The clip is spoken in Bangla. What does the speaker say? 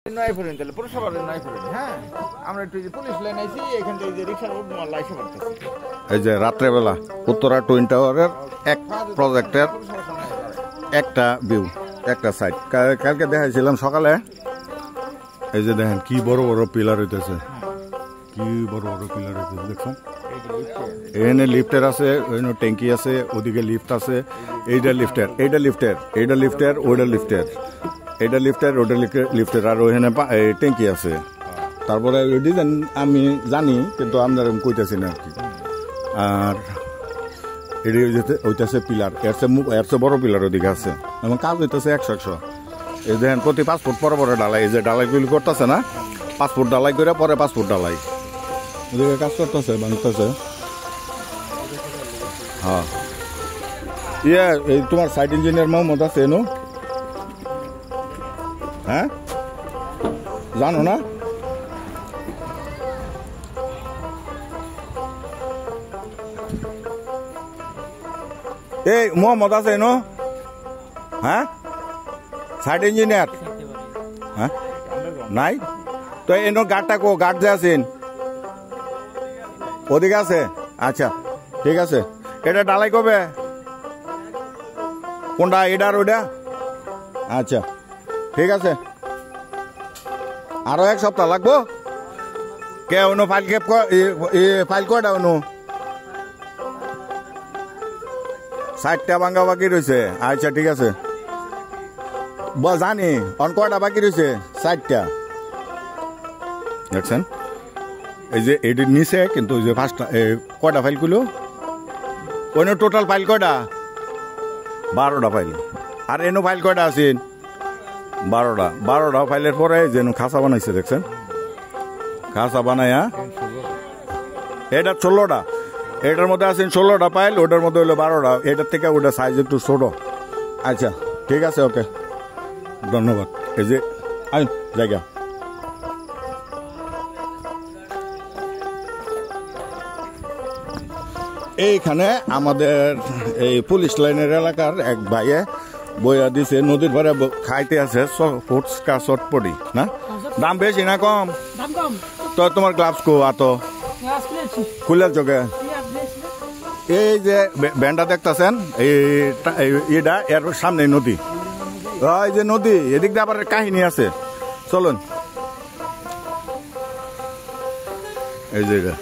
নয় পর্যন্ত পুরসভার নয় পর্যন্ত। হ্যাঁ, আমরা একটু পুলিশ লাইন আইছি, এখান থেকে যে রিক্সার লাইসে পড়তেছি। এই যে রাত্রেবেলা উত্তরা টুইন টাওয়ারের এক প্রজেক্টের একটা ভিউ, একটা সাইড। কালকে দেখাইছিলাম সকালে। এই যে দেখেন কি বড় বড় পিলার হইতেছে, কি বড় বড় পিলার হইতেছে দেখছেন। এখানে লিফটের আছে, ওইখানে ট্যাঙ্কি আছে, ওদিকে লিফট আছে। এইটা লিফটের, এইটা লিফটের, এইটা লিফটের, ওইটা লিফটের, এইটা লিফটের, ওইটা লিফটের, আর ওইখানে ট্যাঙ্কি আছে। তারপরে ডিজাইন আমি জানি, কিন্তু আমরা কইতেছি না আর কি। আর এটি হইতেছে পিলার, এর চেয়ে বড় পিলার ওদিকে আছে, এবং কাজ হইতেছে 100-100। এই দেখেন প্রতি 5 ফুট পরে পরে ডালাই, এই যে ডালাইগুলি করতেছে না, 5 ফুট ডালাই করে পরে 5 ফুট ডালাই ওদিকে কাজ করতেছে, বানতেছে। হ্যাঁ, এই তোমার সাইট ইঞ্জিনিয়ার মোহাম্মদ আছে এনো? হ্যাঁ, জানো না? এই মোহাম্মদ আছে এনো? হ্যাঁ, সাইট ইঞ্জিনিয়ার। হ্যাঁ, নাই তো এনো গাড়টা কো, গাড় যে আছেন ওদিকে আছে। আচ্ছা ঠিক আছে, এটা ডালাই কবে? কোনটা, এটা আর ওইটা? আচ্ছা ঠিক আছে, আরো 1 সপ্তাহ লাগবো। কে অনু ফাইল কেপ ফাইল কয়টা অনু? 60টা ভাঙ্গা বাকি রয়েছে। আচ্ছা ঠিক আছে, জানি অন কয়টা বাকি রয়েছে? 60টা। দেখছেন, এই যে এটির নিচে কিন্তু ওই যে 5টা কয়টা ফাইল গুলো, ওই টোটাল ফাইল কয়টা? 12টা ফাইল। আর এনো ফাইল কয়টা আছেন? 12টা ফাইলের পরে যেন খাঁচা বানাইছে, দেখছেন খাঁচা বানাইয়া। এটা 16টা, এটার মধ্যে আছেন 16টা ফাইল, ওটার মধ্যে হলো 12টা। এটার থেকে ওটা সাইজ একটু ছোট। আচ্ছা ঠিক আছে, ওকে, ধন্যবাদ। এই যে জায়গা এইখানে আমাদের এই পুলিশ লাইনের এলাকার এক ভাইয়ে বইয়া দিছে, নদীর পাড়ে খাইতে আছে ফুচকা চটপটি। না দাম বেশি না কম? তো তোমার গ্লাভস কো আতো খুলের চোখে। এই যে ব্যান্ডটা দেখতেছেন, এইটা এর সামনে নদী, এই যে নদী, এদিক দিয়ে আবার কাহিনী আছে। চলুন এই জায়গা।